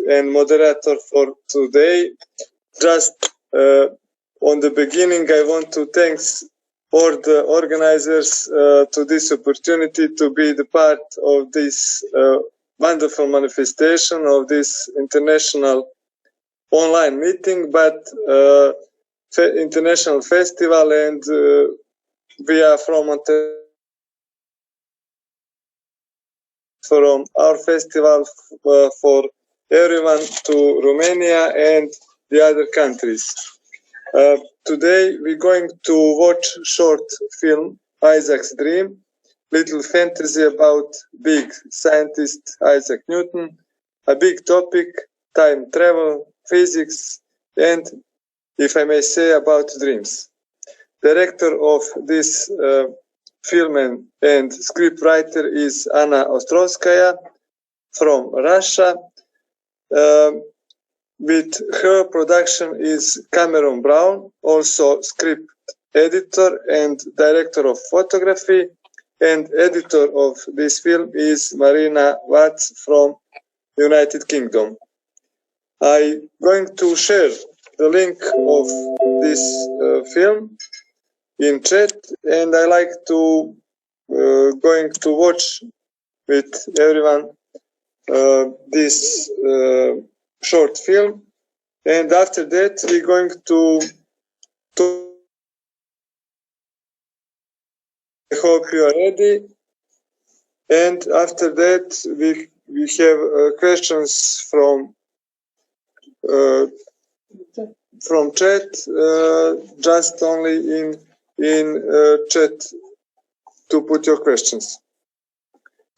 and moderator for today. Just on the beginning, I want to thank all the organizers to this opportunity to be the part of this wonderful manifestation of this international online meeting, but international festival, and we are from our festival for everyone to Romania and the other countries. Today we're going to watch short film Isaac's Dream, little fantasy about big scientist Isaac Newton, a big topic, time travel, physics, and, if I may say, about dreams. Director of this film and scriptwriter is Anna Ostrovskaia from Russia. With her production is Cameron Brown, also script editor and director of photography, and editor of this film is Mariana Watts from United Kingdom. I'm going to share the link of this film in chat, and I like to going to watch with everyone this short film, and after that we're going to I hope you are ready, and after that we have questions from chat, just only in chat to put your questions.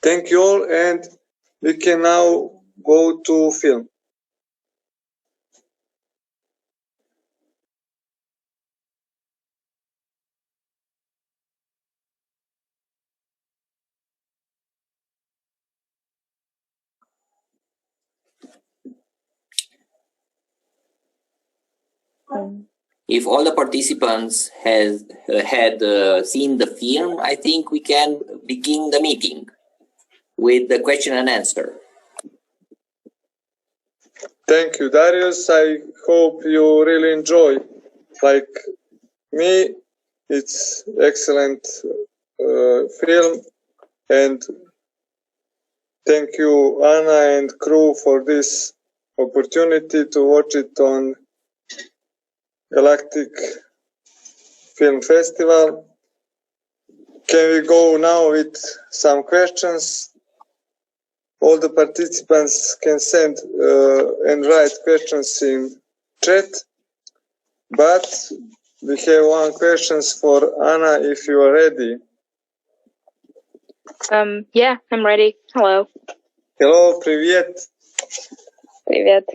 Thank you all, and we can now go to film. If all the participants had seen the film, I think we can begin the meeting with the question and answer. Thank you, Darius. I hope you really enjoy. Like me, it's excellent film, and thank you, Anna and crew, for this opportunity to watch it on Galactic Film Festival. Can we go now with some questions? All the participants can send and write questions in chat, but we have one question for Anna, if you are ready. Yeah, I'm ready. Hello. Hello, привет. Привет.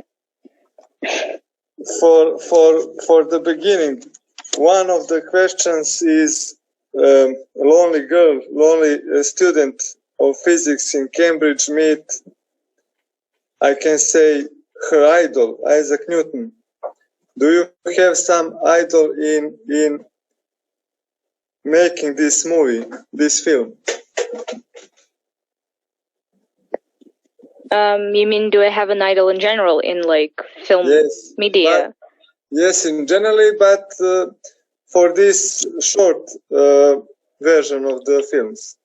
For the beginning, one of the questions is lonely girl, lonely student of physics in Cambridge meet, I can say, her idol, Isaac Newton. Do you have some idol in making this movie, this film? You mean, do I have an idol in general in like film media? Yes, in generally, but for this short version of the films,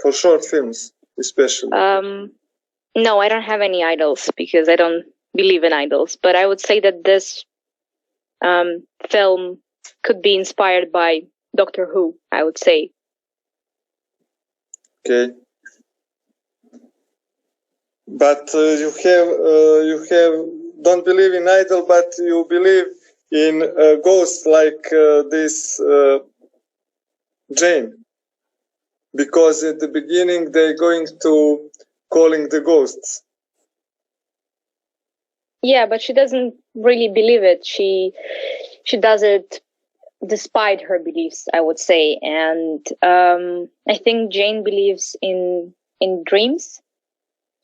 for short films especially. No, I don't have any idols because I don't believe in idols. But I would say that this film could be inspired by Doctor Who, I would say. Okay. But you don't believe in idol, but you believe in ghosts like this Jane, because at the beginning they're going to calling the ghosts. Yeah, but she doesn't really believe it. She does it despite her beliefs, I would say. And I think Jane believes in dreams.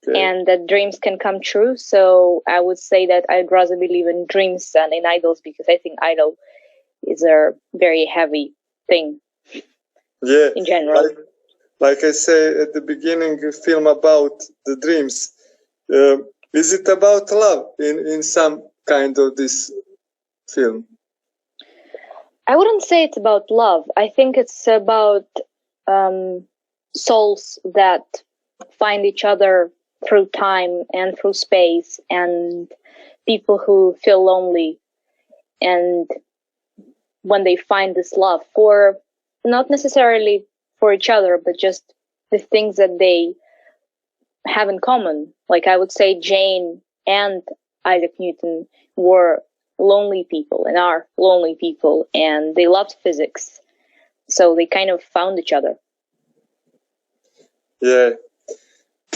Okay. And that dreams can come true. So I would say that I'd rather believe in dreams than in idols, because I think idol is a very heavy thing. Yeah, in general. Like I say at the beginning, a film about the dreams. Is it about love in some kind of this film? I wouldn't say it's about love. I think it's about souls that find each other through time and through space, and people who feel lonely, and when they find this love for not necessarily for each other, but just the things that they have in common. Like I would say Jane and Isaac Newton were lonely people and are lonely people, and they loved physics, so they kind of found each other. Yeah.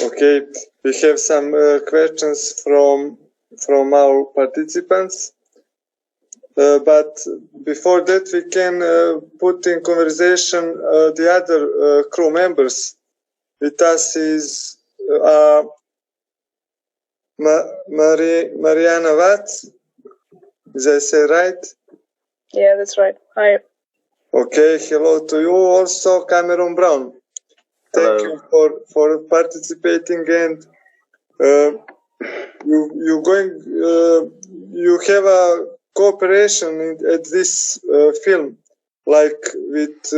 Okay. We have some questions from our participants. But before that, we can put in conversation the other crew members. With us is Mariana Watts. Did I say right? Yeah, that's right. Hi. Okay, hello to you also, Cameron Brown. Thank you for participating, and you have a cooperation at this film, like with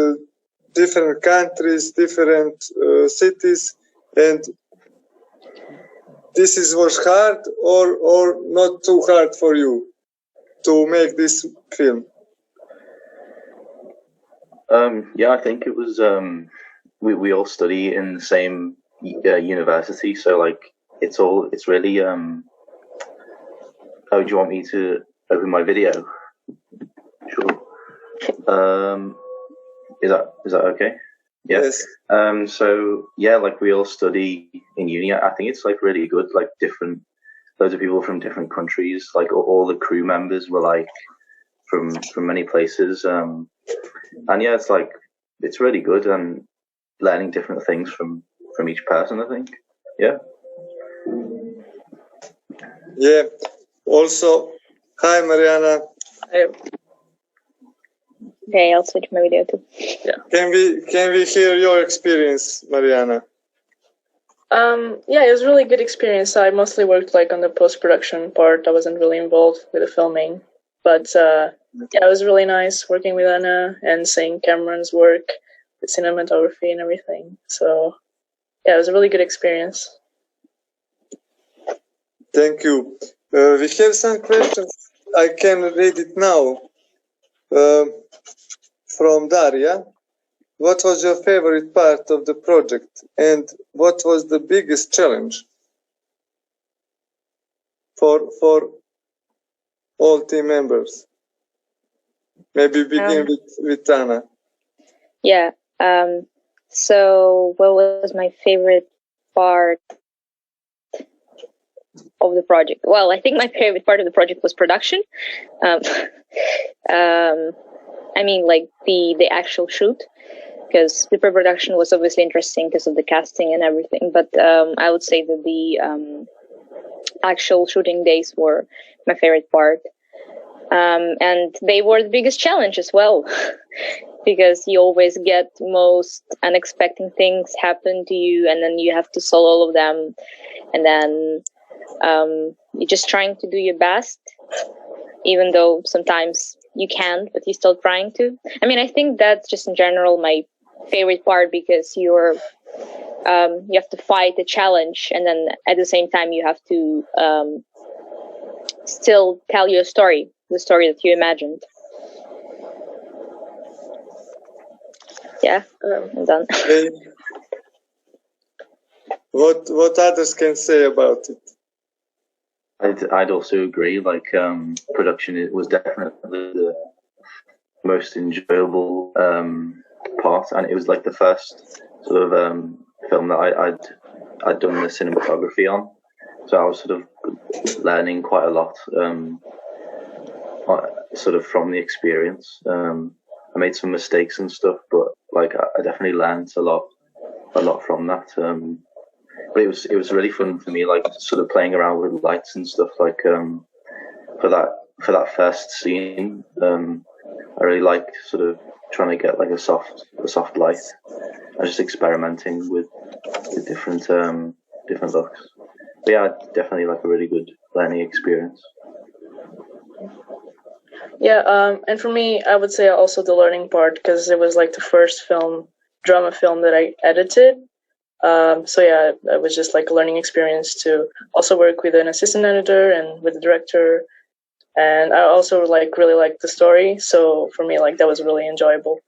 different countries, different cities, and this was hard or not too hard for you to make this film? Yeah, I think it was. We all study in the same university, so like it's really. Oh, do you want me to open my video? Sure. Is that okay? Yeah. Yes. So yeah, like we all study in uni. I think it's like really good. Like loads of people from different countries. Like all the crew members were like from many places. And yeah, it's really good and learning different things from each person, I think. Yeah. Yeah. Also, hi Mariana. Hi. Okay, I'll switch my video too. Yeah. Can we hear your experience, Mariana? Yeah, it was a really good experience. I mostly worked like on the post-production part. I wasn't really involved with the filming, but yeah, it was really nice working with Anna and seeing Cameron's work, the cinematography and everything. So yeah, it was a really good experience. Thank you. We have some questions. I can read it now. From Daria. What was your favorite part of the project, and what was the biggest challenge for all team members? Maybe begin with Anna. Yeah. So what was my favorite part of the project? Well, I think my favorite part of the project was production. I mean, like the actual shoot, because the pre-production was obviously interesting because of the casting and everything. But I would say that the actual shooting days were my favorite part. And they were the biggest challenge as well, because you always get most unexpected things happen to you, and then you have to solve all of them. And then you're just trying to do your best, even though sometimes you can't, but you're still trying to. I mean, I think that's just in general my favorite part, because you have to fight a challenge, and then at the same time you have to still tell your story, the story that you imagined. Yeah, I'm done. Okay. What others can say about it? I'd also agree. Like production, it was definitely the most enjoyable part, and it was like the first sort of film that I'd done the cinematography on. So I was sort of learning quite a lot, sort of from the experience. I made some mistakes and stuff, but like I definitely learned a lot from that. But it was really fun for me, like sort of playing around with lights and stuff. Like for that first scene, I really liked sort of trying to get like a soft light. I was just experimenting with different looks. yeah, definitely like a really good learning experience. Yeah, and for me, I would say also the learning part, because it was like the first drama film that I edited. So yeah, it was just like a learning experience to also work with an assistant editor and with the director. And I also really liked the story. So for me, like that was really enjoyable.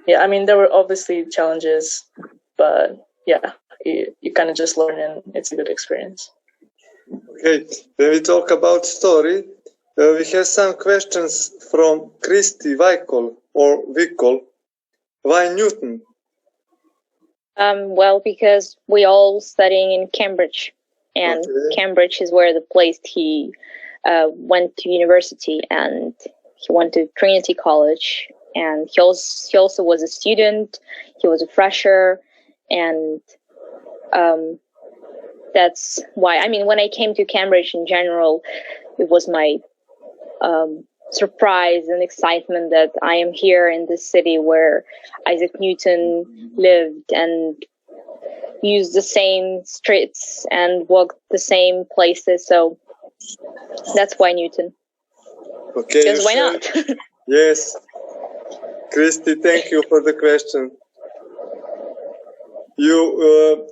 Yeah, I mean, there were obviously challenges, but yeah, you kind of just learn, and it's a good experience. Okay, when we talk about story, we have some questions from Christy Weikol or Wicol. Why Newton? Well, because we all studying in Cambridge, and Cambridge is where the place he went to university, and he went to Trinity College, and he also was a student. He was a fresher, and that's why. I mean, when I came to Cambridge in general, it was my surprise and excitement that I am here in this city where Isaac Newton lived and used the same streets and walked the same places. So that's why Newton. Okay. Because why not? Yes. Christy, thank you for the question. You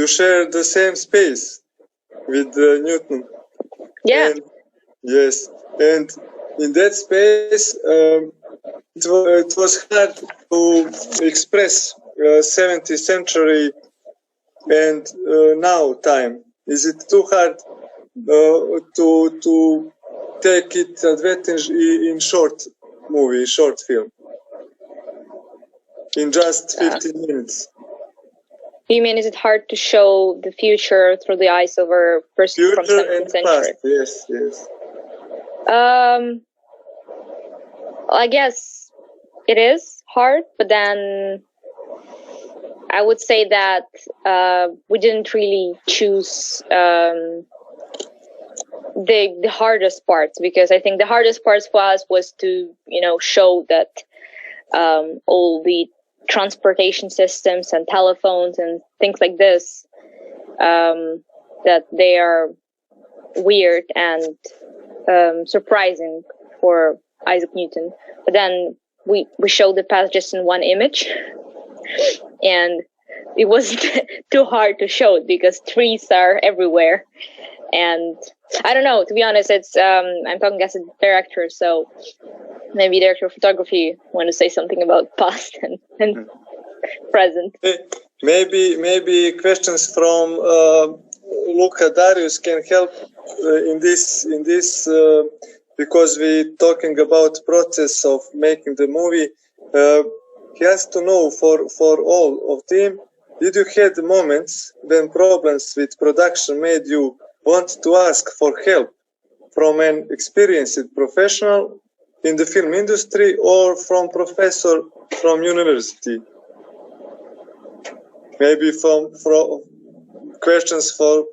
share the same space with Newton. Yeah. And, yes. And in that space, it was hard to express 17th century and now time. Is it too hard to take it advantage in short movie, short film, in just 15 minutes? You mean, is it hard to show the future through the eyes of a person from 17th century? Past. Yes, yes. I guess it is hard, but then I would say that we didn't really choose the hardest parts, because I think the hardest parts for us was to, show that all the transportation systems and telephones and things like this, that they are weird and surprising for Isaac Newton. But then we showed the past just in one image, and it was too hard to show it because trees are everywhere. And I don't know, to be honest, it's I'm talking as a director, so maybe director of photography want to say something about past and present. Maybe questions from Luka Darius can help in this because we're talking about process of making the movie. He has to know for all of team, did you had moments when problems with production made you want to ask for help from an experienced professional in the film industry or from professor from university? Maybe from questions for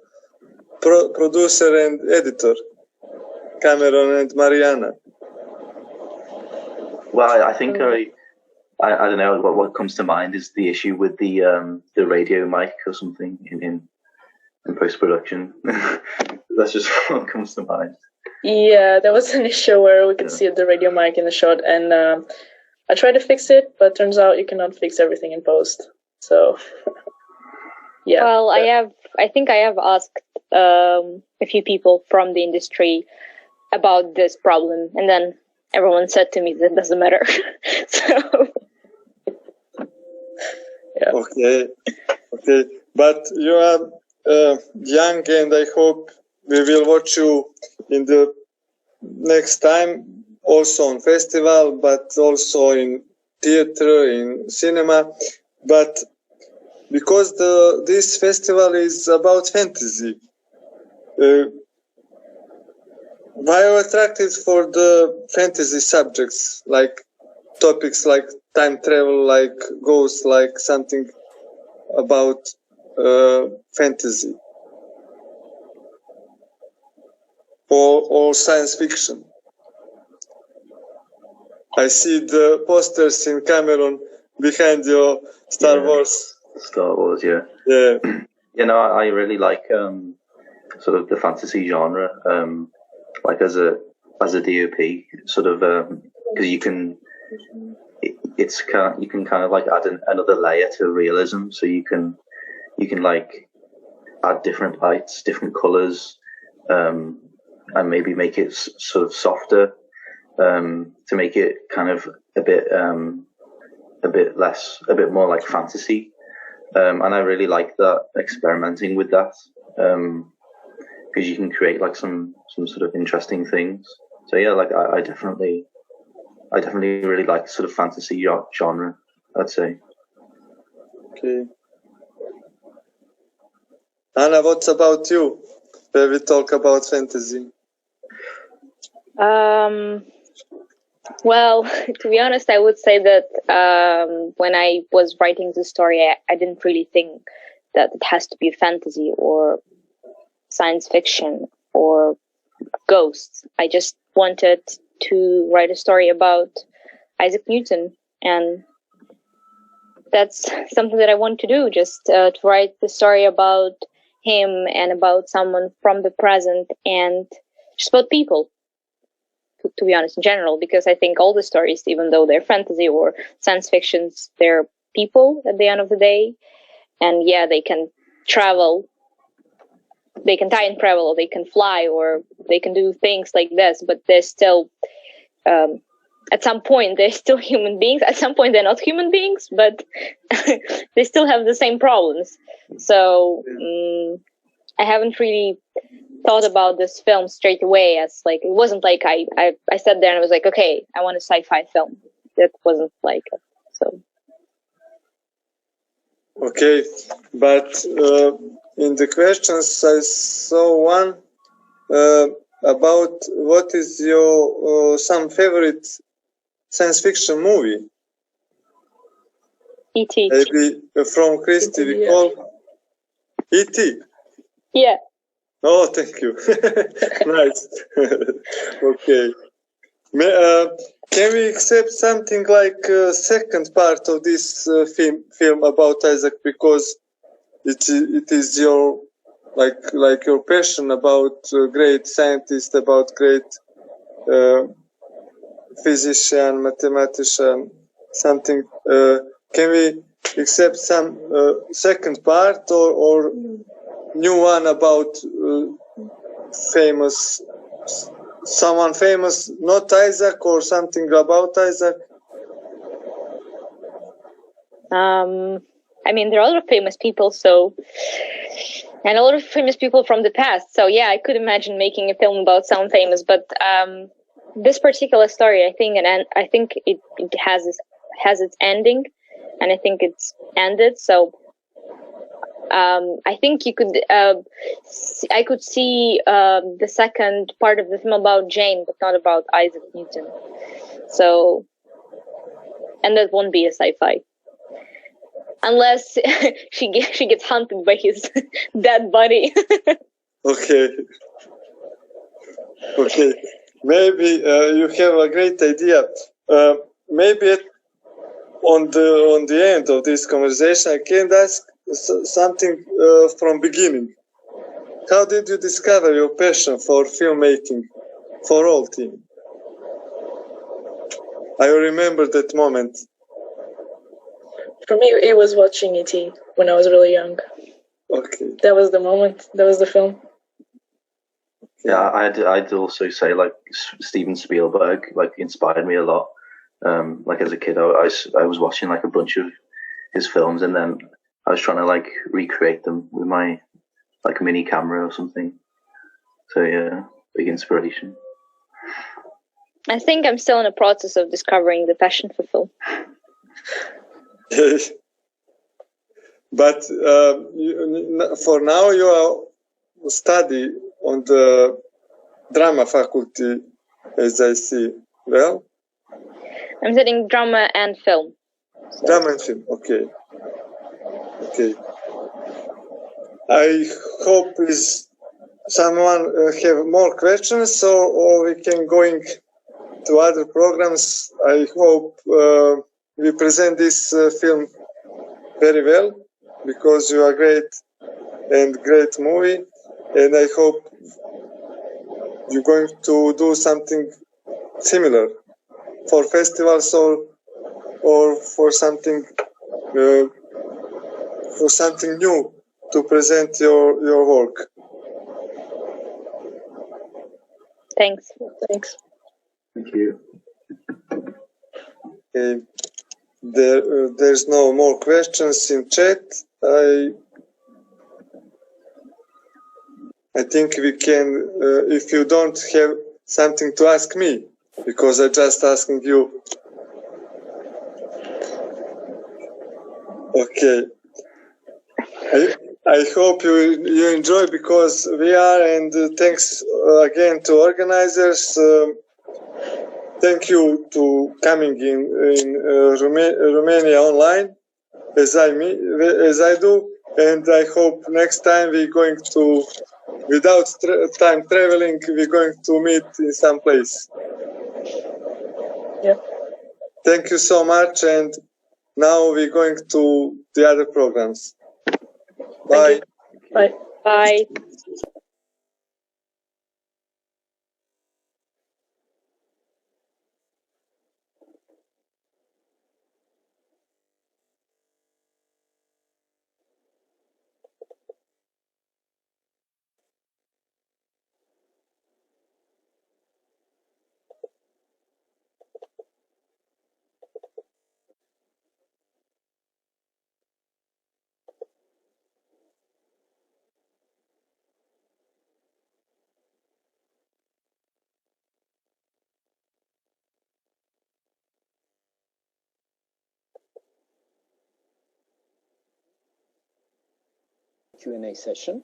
producer and editor, Cameron and Mariana. Well, I think I don't know what comes to mind is the issue with the radio mic or something in post production. That's just what comes to mind. Yeah, there was an issue where we could see the radio mic in the shot, and I tried to fix it, but turns out you cannot fix everything in post. So, yeah. Well, I think I have asked a few people from the industry about this problem, and then everyone said to me that it doesn't matter. So, yeah. Okay, but you are young, and I hope we will watch you in the next time, also on festival, but also in theater, in cinema. But because this festival is about fantasy, why are you attracted for the fantasy subjects, like topics like time travel, like ghosts, like something about fantasy or science fiction? I see the posters in Cameron behind your Star Wars. Star Wars, yeah. Yeah. You know, I really like sort of the fantasy genre. Like as a DOP, sort of because you can kind of like add another layer to realism. So you can like add different lights, different colors, and maybe make it sort of softer to make it kind of a bit more like fantasy. And I really like that, experimenting with that, because you can create like some sort of interesting things. So yeah, like I definitely really like sort of fantasy genre, I'd say. Okay. Anna, what about you? Where we talk about fantasy. Well, to be honest, I would say that when I was writing the story, I didn't really think that it has to be fantasy or science fiction or ghosts. I just wanted to write a story about Isaac Newton, and that's something that I want to do, just to write the story about him and about someone from the present and just about people, to be honest, in general, because I think all the stories, even though they're fantasy or science fictions, they're people at the end of the day. And yeah, they can travel, they can time travel, or they can fly, or they can do things like this, but they're still, at some point, they're still human beings. At some point, they're not human beings, but they still have the same problems. So I haven't really thought about this film straight away as like, it wasn't like I sat there and I was like, okay, I want a sci-fi film. That wasn't like it. So. Okay, but in the questions I saw one about what is your some favorite science fiction movie? E.T. Maybe from Christy we call E.T. Yeah. Oh, thank you. Nice. Okay. Can we accept something like second part of this film about Isaac, because it is your like your passion about great scientist, about great physician, mathematician, something. Can we accept some second part or new one about someone famous, not Isaac, or something about Isaac? I mean, there are a lot of famous people, and a lot of famous people from the past. So yeah, I could imagine making a film about someone famous. But this particular story, I think, it has its ending, and I think it's ended. So I think I could see the second part of the film about Jane, but not about Isaac Newton. So, and that won't be a sci-fi. Unless she gets hunted by his dead body. Okay. Okay. Maybe you have a great idea. Maybe on the end of this conversation, I can ask something from beginning. How did you discover your passion for filmmaking, for all team? I remember that moment. For me, it was watching E.T. when I was really young. Okay. That was the moment. That was the film. Yeah, I'd also say like Steven Spielberg like inspired me a lot. Like as a kid, I was watching like a bunch of his films, and then I was trying to like recreate them with my like mini camera or something. So yeah, big inspiration. I think I'm still in the process of discovering the passion for film. But for now you are study on the drama faculty, as I see. Well, I'm studying drama and film. So. Drama and film. Okay. Okay. I hope is someone have more questions, or we can going to other programs. I hope we present this film very well, because you are great and great movie. And I hope you're going to do something similar for festivals or for something new to present your work. Thanks. Thanks. Thank you. Okay. There's no more questions in chat. I think we can, if you don't have something to ask me, because I just asking you. Okay. I hope you enjoy, because we are, and thanks again to organizers. Thank you to coming in Romania online as I do, and I hope next time we're going to, without time traveling, we're going to meet in some place. Yeah. Thank you so much, and now we're going to the other programs. Bye. Bye. Bye. Q&A session.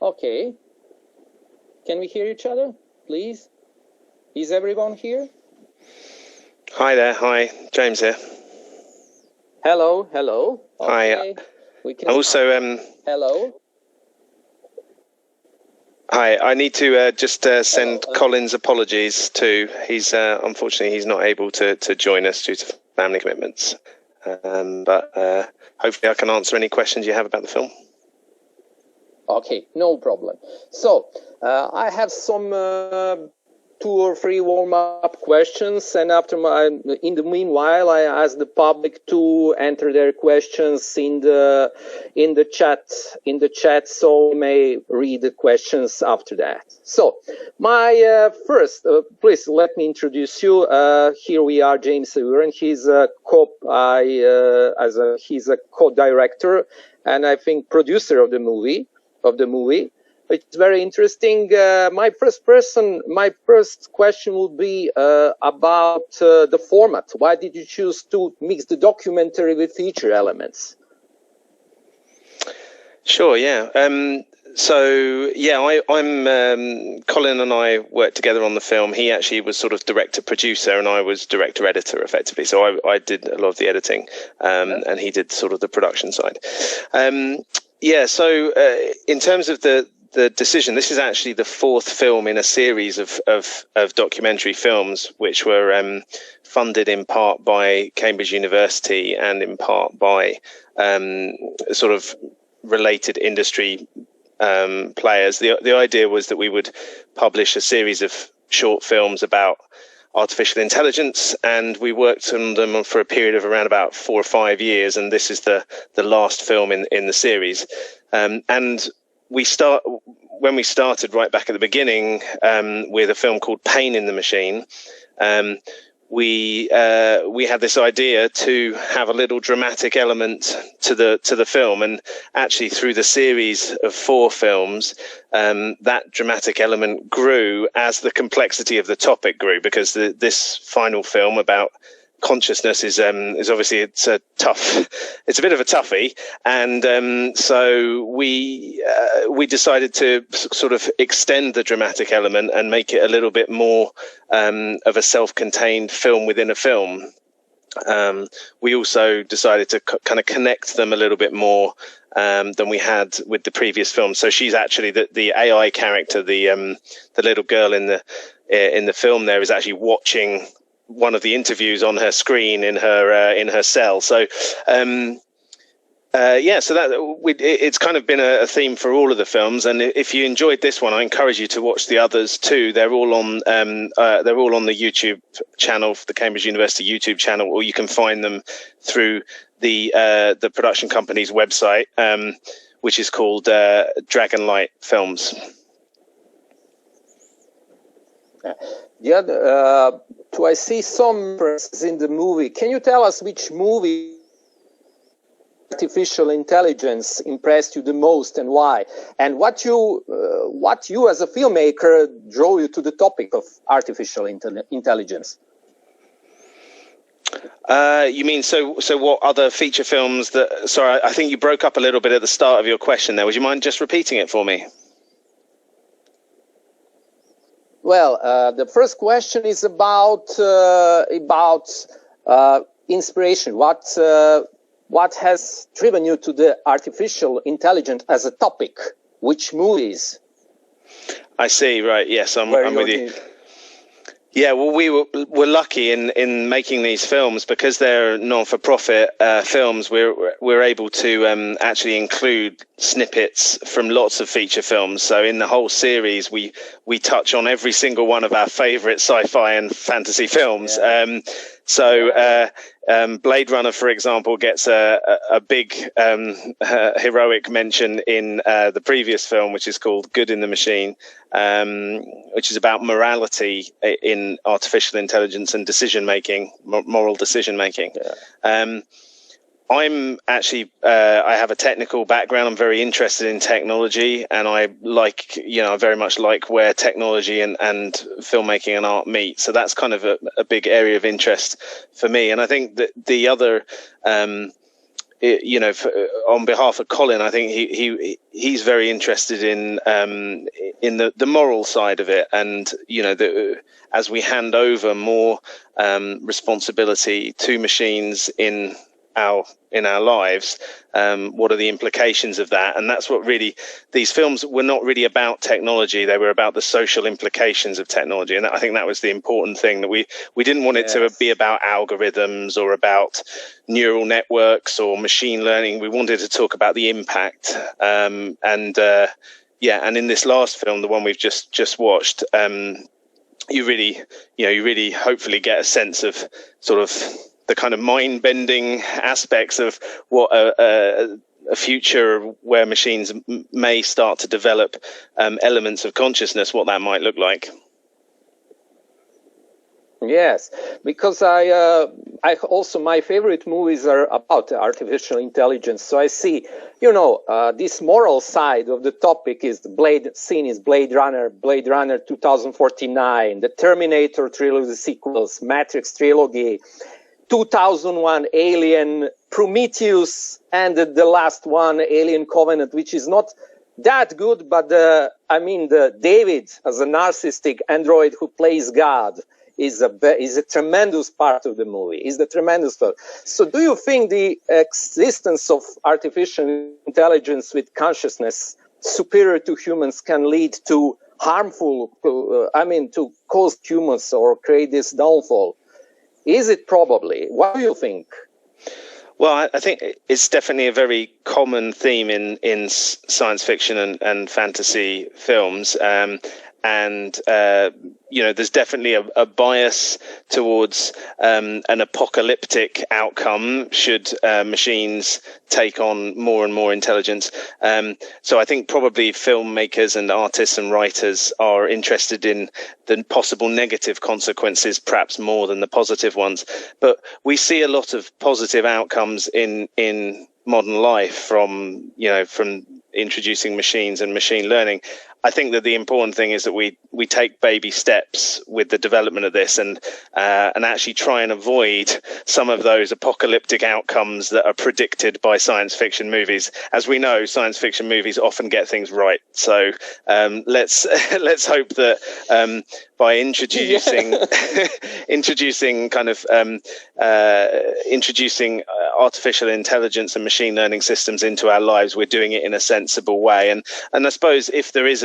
Okay. Can we hear each other, please? Is everyone here? Hi there. Hi, James here. Hello, hello. Okay. Hi. We can also, hello. Hi. I need to just send Colin's apologies too. He's unfortunately he's not able to join us due to family commitments. But hopefully I can answer any questions you have about the film. Okay, no problem. So I have some 2 or 3 warm-up questions, and in the meanwhile, I ask the public to enter their questions in the chat, so we may read the questions after that. So my first, please let me introduce you. Here we are, James Uren. He's he's a co-director and I think producer of the movie. It's very interesting. My first question would be about the format. Why did you choose to mix the documentary with feature elements? Sure, yeah. So yeah, I'm Colin and I worked together on the film. He actually was sort of director producer and I was director editor effectively. So I did a lot of the editing and he did sort of the production side. Yeah, so in terms of the decision, this is actually the 4th film in a series of documentary films, which were funded in part by Cambridge University and in part by sort of related industry players. The idea was that we would publish a series of short films about artificial intelligence, and we worked on them for a period of around about 4 or 5 years, and this is the last film in the series. And when we started right back at the beginning with a film called Pain in the Machine, we had this idea to have a little dramatic element to the film, and actually through the series of 4 films, that dramatic element grew as the complexity of the topic grew, because this final film about consciousness is obviously it's a bit of a toughie, and so we decided to sort of extend the dramatic element and make it a little bit more of a self-contained film within a film. We also decided to kind of connect them a little bit more than we had with the previous film. So she's actually the AI character, the little girl in the film there is actually watching one of the interviews on her screen in her cell. So so it's kind of been a theme for all of the films. And if you enjoyed this one, I encourage you to watch the others too. They're all on the YouTube channel, the Cambridge University YouTube channel, or you can find them through the production company's website, which is called Dragonlight Films. Yeah, I see some references in the movie. Can you tell us which movie artificial intelligence impressed you the most and why? And what you as a filmmaker drew you to the topic of artificial intelligence? You mean so what other feature films that? Sorry, I think you broke up a little bit at the start of your question there. Would you mind just repeating it for me? Well, the first question is about inspiration. What has driven you to the artificial intelligence as a topic? Which movies? I see. Right. Yes, I'm with you. Yeah, well, we're lucky in making these films because they're non-for-profit films. We're able to actually include snippets from lots of feature films. So in the whole series, we touch on every single one of our favorite sci-fi and fantasy films. Yeah. Blade Runner, for example, gets a big heroic mention in the previous film, which is called Good in the Machine, which is about morality in artificial intelligence and decision-making, moral decision-making. Yeah. I'm actually, I have a technical background. I'm very interested in technology, and I very much like where technology and filmmaking and art meet. So that's kind of a big area of interest for me. And I think that the other, on behalf of Colin, I think he's very interested in the moral side of it. And, as we hand over more responsibility to machines in our lives, what are the implications of that? And that's what really, these films were not really about technology. They were about the social implications of technology. And I think that was the important thing, that we didn't want it to be about algorithms or about neural networks or machine learning. We wanted to talk about the impact. And in this last film, the one we've just watched, you really hopefully get a sense of sort of the kind of mind-bending aspects of what a future where machines may start to develop elements of consciousness, what that might look like. Yes, because I also, my favorite movies are about artificial intelligence. So I see, this moral side of the topic is Blade Runner 2049, the Terminator trilogy sequels, Matrix trilogy, 2001 Alien, Prometheus, and the last one, Alien Covenant, which is not that good, but the David as a narcissistic android who plays God is a tremendous part of the movie. Is the tremendous part. So, do you think the existence of artificial intelligence with consciousness superior to humans can lead to harmful, to cause humans or create this downfall? Is it probably? What do you think? Well, I think it's definitely a very common theme in science fiction and fantasy films. and there's definitely a bias towards an apocalyptic outcome should machines take on more and more intelligence. So I think probably filmmakers and artists and writers are interested in the possible negative consequences, perhaps more than the positive ones. But we see a lot of positive outcomes in modern life from introducing machines and machine learning. I think that the important thing is that we take baby steps with the development of this and actually try and avoid some of those apocalyptic outcomes that are predicted by science fiction movies. As we know, science fiction movies often get things right. So let's hope that by introducing introducing artificial intelligence and machine learning systems into our lives, we're doing it in a sensible way. And I suppose if there is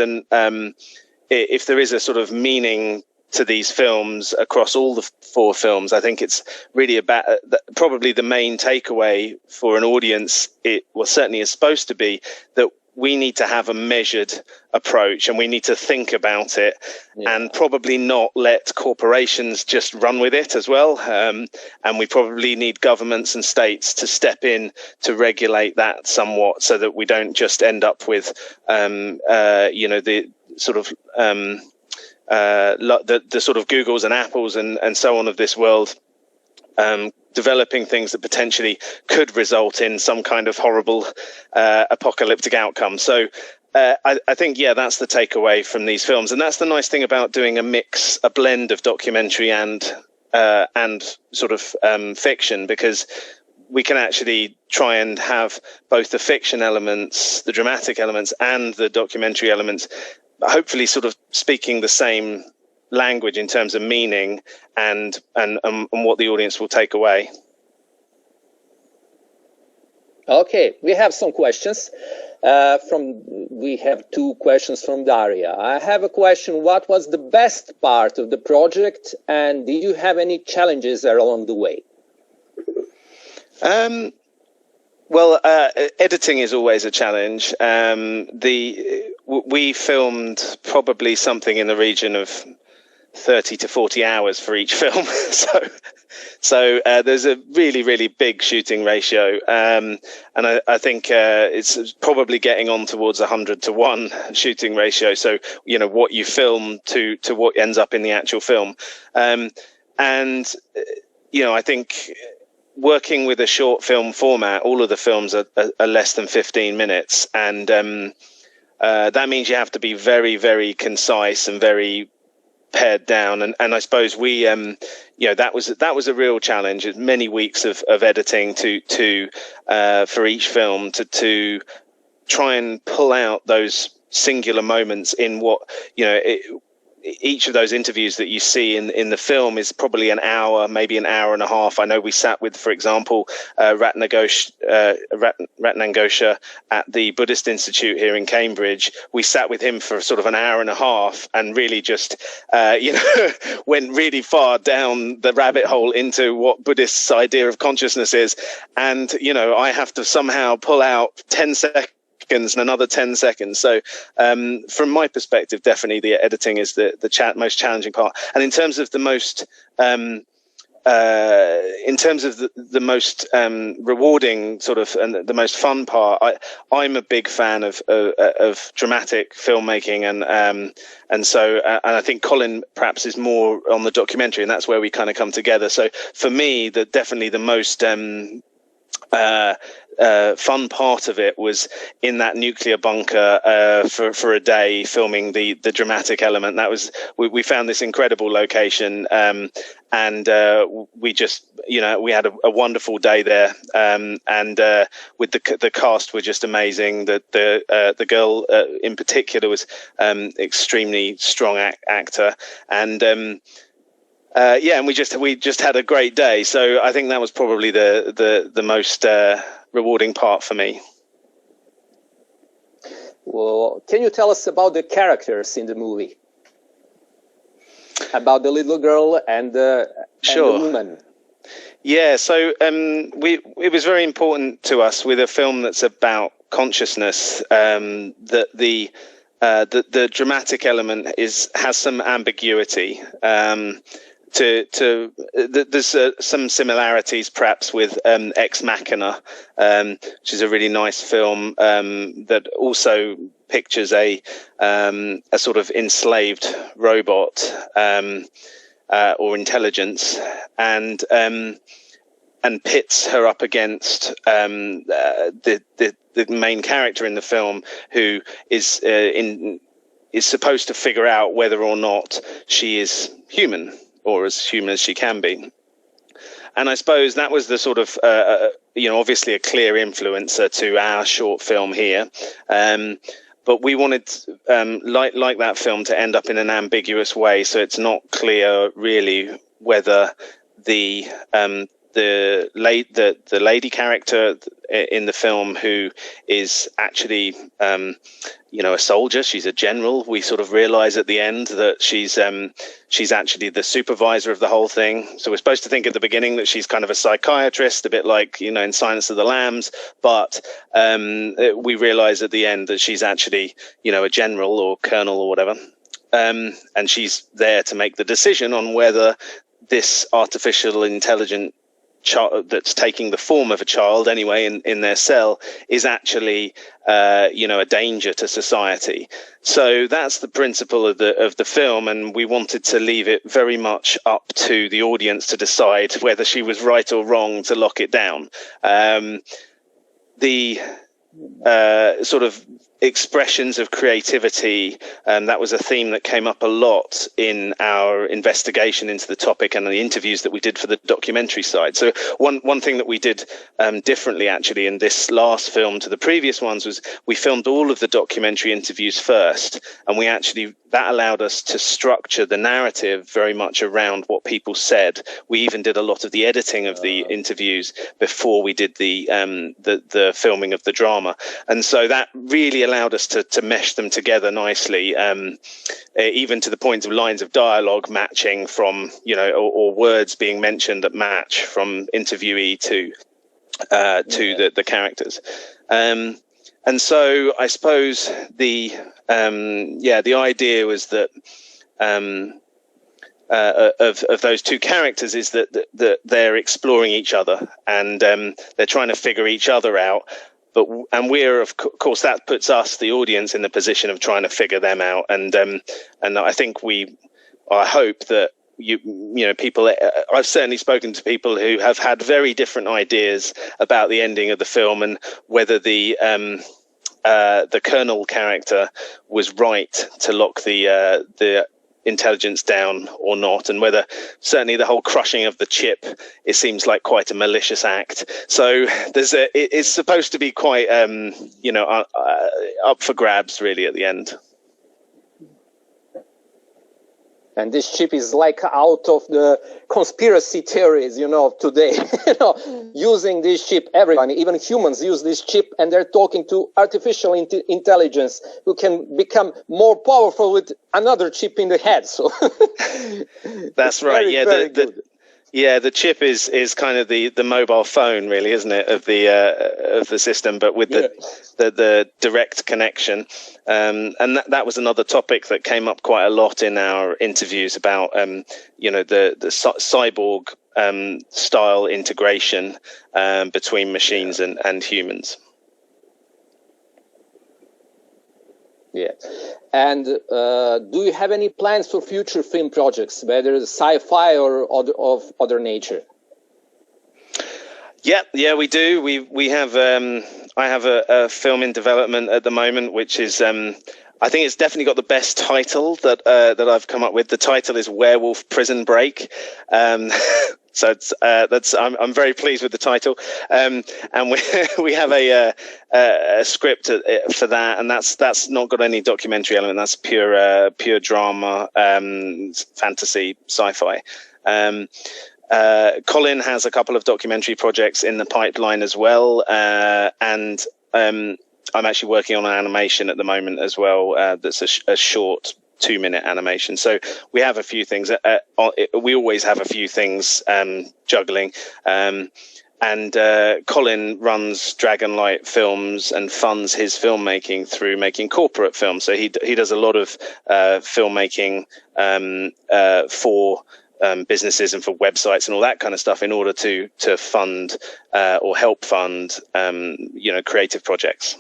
a sort of meaning to these films across all the 4 films, I think it's really about probably the main takeaway for an audience. It certainly is supposed to be that we need to have a measured approach and we need to think about it, and probably not let corporations just run with it as well. And we probably need governments and states to step in to regulate that somewhat, so that we don't just end up with, the sort of the sort of Googles and Apples and so on of this world, developing things that potentially could result in some kind of horrible apocalyptic outcome. So I think, that's the takeaway from these films. And that's the nice thing about doing a blend of documentary and sort of fiction, because we can actually try and have both the fiction elements, the dramatic elements, and the documentary elements, hopefully sort of speaking the same language in terms of meaning and what the audience will take away. Okay, we have some questions. We have 2 questions from Daria. I have a question: what was the best part of the project, and did you have any challenges along the way? Well, editing is always a challenge. We filmed probably something in the region of 30 to 40 hours for each film. So there's a really, really big shooting ratio. And I think it's probably getting on towards 100-to-1 shooting ratio. So, what you film to what ends up in the actual film. I think working with a short film format, all of the films are less than 15 minutes. And that means you have to be very, very concise and very pared down. And I suppose we, that was a real challenge. Many weeks of editing for each film to try and pull out those singular moments in what, each of those interviews that you see in the film is probably an hour, maybe an hour and a half. I know we sat with, for example, Rabrenović at the Buddhist Institute here in Cambridge. We sat with him for sort of an hour and a half and really just, went really far down the rabbit hole into what Buddhists' idea of consciousness is. And, I have to somehow pull out 10 seconds and another 10 seconds. So from my perspective, definitely the editing is the most challenging part. And in terms of the most rewarding sort of and the most fun part, I'm a big fan of dramatic filmmaking, and so I think Colin perhaps is more on the documentary, and that's where we kind of come together. So for me, definitely the most fun part of it was in that nuclear bunker for a day, filming the dramatic element. That was we found this incredible location, and we just we had a wonderful day there, and with the cast were just amazing. The girl in particular was extremely strong actor, and and we just had a great day. So I think that was probably the most rewarding part for me. Well, can you tell us about the characters in the movie? About the little girl and the woman. Yeah, so it was very important to us with a film that's about consciousness, that the the dramatic element has some ambiguity. There's some similarities perhaps with Ex Machina, which is a really nice film that also pictures a sort of enslaved robot or intelligence, and pits her up against the main character in the film, who is supposed to figure out whether or not she is human, or as human as she can be. And I suppose that was the sort of, obviously a clear influencer to our short film here. But we wanted, like that film, to end up in an ambiguous way, so it's not clear really whether the lady character in the film, who is actually a soldier, she's a general. We sort of realize at the end that she's actually the supervisor of the whole thing. So we're supposed to think at the beginning that she's kind of a psychiatrist, a bit like, in Silence of the Lambs, but we realize at the end that she's actually, a general or colonel or whatever. And she's there to make the decision on whether this artificial intelligent child that's taking the form of a child anyway in their cell is actually a danger to society. So that's the principle of the film, and we wanted to leave it very much up to the audience to decide whether she was right or wrong to lock it down. The sort of expressions of creativity, that was a theme that came up a lot in our investigation into the topic and the interviews that we did for the documentary side. So one thing that we did differently actually in this last film to the previous ones was we filmed all of the documentary interviews first, and that allowed us to structure the narrative very much around what people said. We even did a lot of the editing of the interviews before we did the filming of the drama, and so that really allowed us to mesh them together nicely, even to the point of lines of dialogue matching from, or words being mentioned that match from interviewee to the characters. And so I suppose the idea was that of those two characters is that they're exploring each other, and they're trying to figure each other out. And we're, of course, that puts us, the audience, in the position of trying to figure them out. And I think I hope that people. I've certainly spoken to people who have had very different ideas about the ending of the film and whether the Colonel character was right to lock the intelligence down or not, and whether certainly the whole crushing of the chip, it seems like quite a malicious act. So it's supposed to be quite up for grabs really at the end. And this chip is like out of the conspiracy theories, today, using this chip, everyone, even humans use this chip, and they're talking to artificial intelligence who can become more powerful with another chip in the head. So that's right. The chip is kind of the mobile phone, really, isn't it, of the system, but with the direct connection. And that was another topic that came up quite a lot in our interviews about the cyborg style integration between machines and humans. Yeah. And do you have any plans for future film projects, whether sci-fi or of other nature? Yeah, we do. We have. I have a film in development at the moment, which is. I think it's definitely got the best title that I've come up with. The title is Werewolf Prison Break. So I'm very pleased with the title, and we have a script for that, and that's not got any documentary element. That's pure drama, fantasy, sci-fi. Colin has a couple of documentary projects in the pipeline as well, and I'm actually working on an animation at the moment as well. That's a short 2-minute animation. So we have a few things. We always have a few things juggling, and Colin runs Dragonlight Films and funds his filmmaking through making corporate films. So he does a lot of filmmaking for businesses and for websites and all that kind of stuff in order to fund or help fund creative projects.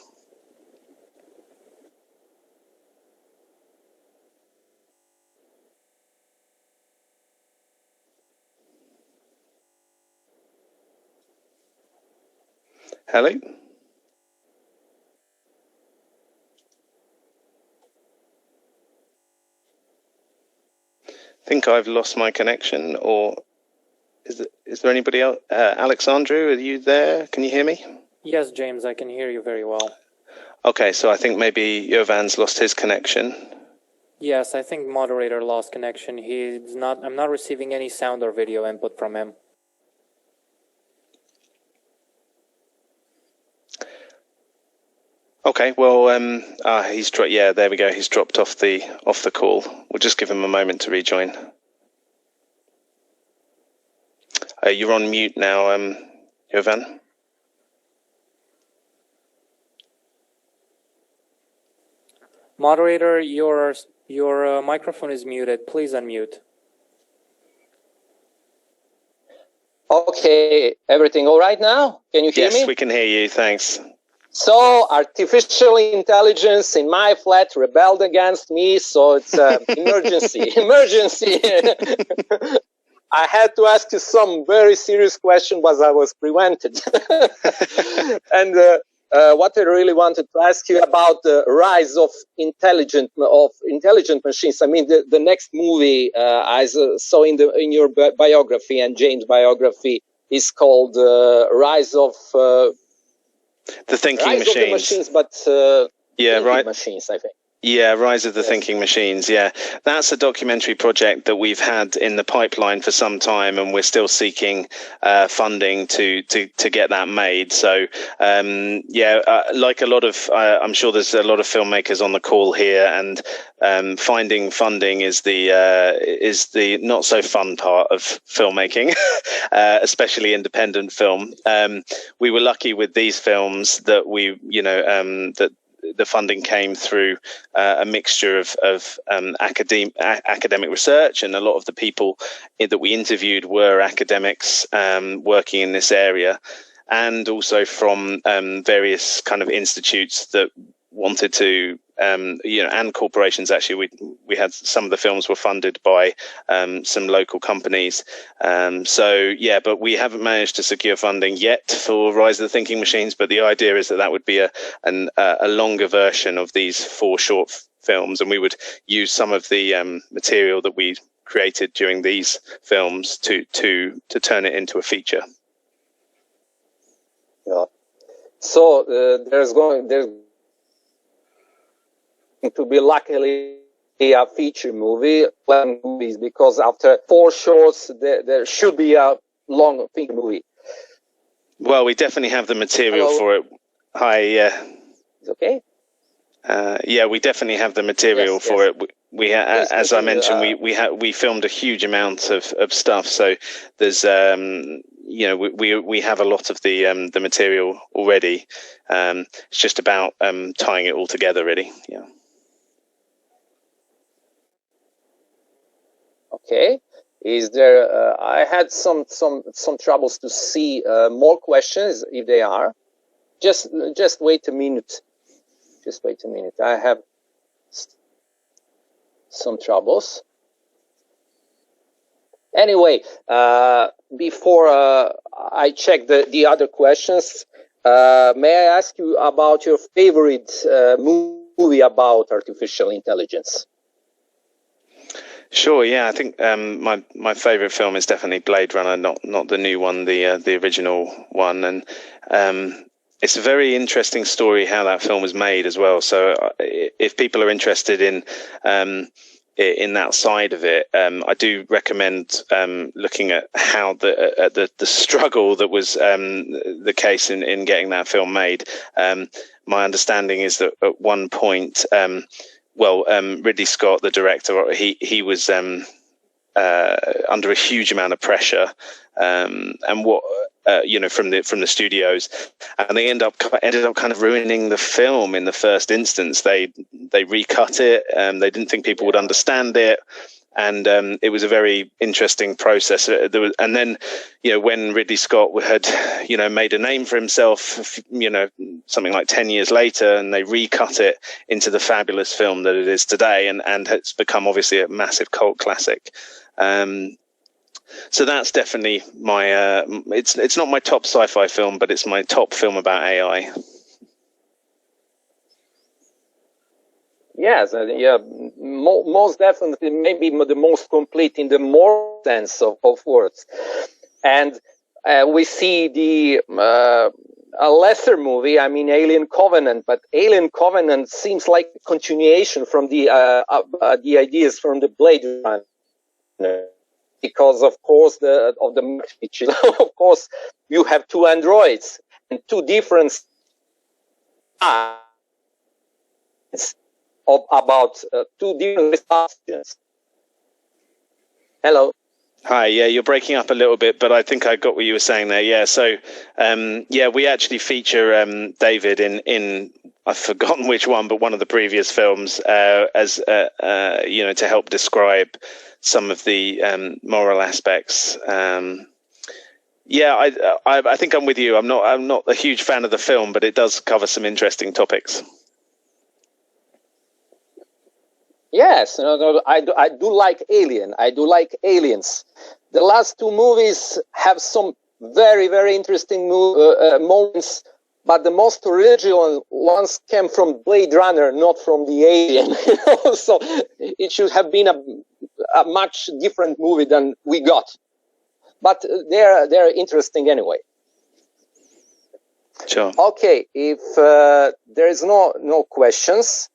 Hello? I think I've lost my connection, or is there anybody else? Alexandru, are you there? Can you hear me? Yes, James, I can hear you very well. Okay, so I think maybe Jovan's lost his connection. Yes, I think Moderator lost connection. I'm not receiving any sound or video input from him. Okay, well, he's dropped. Yeah, there we go. He's dropped off the call. We'll just give him a moment to rejoin. You're on mute now, Jovan. Moderator, your microphone is muted. Please unmute. Okay, everything all right now? Can you hear me? Yes, we can hear you. Thanks. So, artificial intelligence in my flat rebelled against me, so it's emergency. Emergency! I had to ask you some very serious question, but I was prevented. And what I really wanted to ask you about the rise of intelligent machines. I mean, the next movie I saw in your biography and James' biography is called Rise of the Thinking Rise Machines. Of the machines, but yeah, right. Machines, I think. Yeah, Rise of the Thinking Machines. Yeah, that's a documentary project that we've had in the pipeline for some time, and we're still seeking funding to get that made. So, like a lot of, I'm sure there's a lot of filmmakers on the call here, and finding funding is the not so fun part of filmmaking, especially independent film. We were lucky with these films that that the funding came through a mixture of academic research, and a lot of the people that we interviewed were academics working in this area, and also from various kind of institutes that wanted to, and corporations. Actually, we had some of the films were funded by some local companies. But we haven't managed to secure funding yet for Rise of the Thinking Machines. But the idea is that would be a longer version of these 4 short films, and we would use some of the material that we created during these films to turn it into a feature. Yeah. So there's to be luckily a feature movie, movies, because after 4 shorts there should be a long feature movie. Well, we definitely have the material for it. Hi, It's okay. We definitely have the material for it. We as I mentioned, we filmed a huge amount of stuff. So there's we have a lot of the material already. It's just about tying it all together, really. Yeah. Okay. Is there? I had some troubles to see more questions if they are. Just wait a minute. Just wait a minute. I have some troubles. Anyway, before I check the other questions, may I ask you about your favorite movie about artificial intelligence? Sure. Yeah, I think my favorite film is definitely Blade Runner, not the new one, the original one, and it's a very interesting story how that film was made as well. So if people are interested in that side of it, I do recommend looking at how the struggle that was the case in getting that film made. My understanding is that at one point, Ridley Scott, the director, he was under a huge amount of pressure, and from the studios, and they ended up kind of ruining the film in the first instance. They recut it, they didn't think people would understand it, and it was a very interesting process. And then, when Ridley Scott had, made a name for himself, something like 10 years later, and they recut it into the fabulous film that it is today, and it's become obviously a massive cult classic. So that's definitely my. It's not my top sci-fi film, but it's my top film about AI. Yes, most definitely, maybe the most complete in the more sense of words. And we see a lesser movie, I mean Alien Covenant, but Alien Covenant seems like a continuation from the ideas from the Blade Runner, because of course of course you have two androids and two different about two different substances. Hello. Hi, yeah, you're breaking up a little bit, but I think I got what you were saying there. Yeah, so we actually feature David in I've forgotten which one, but one of the previous films as to help describe some of the moral aspects. I think I'm with you. I'm not a huge fan of the film, but it does cover some interesting topics. Yes, I do like Alien. I do like Aliens. The last two movies have some very, very interesting moments, but the most original ones came from Blade Runner, not from the Alien. So it should have been a much different movie than we got. But they're interesting anyway. Sure. Okay, if there is no questions.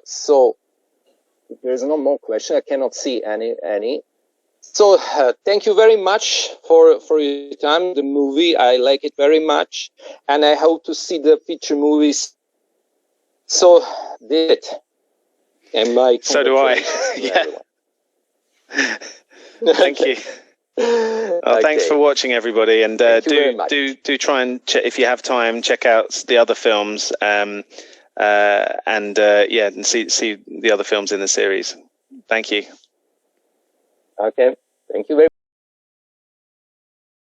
So if there's no more question, I cannot see any. So thank you very much for your time. The movie, I like it very much, and I hope to see the feature movies. So did it. And so do I. Yeah. Thank you. Okay. Thanks for watching, everybody, and do try and if you have time, check out the other films. And see the other films in the series. Thank you. Okay. Thank you very much.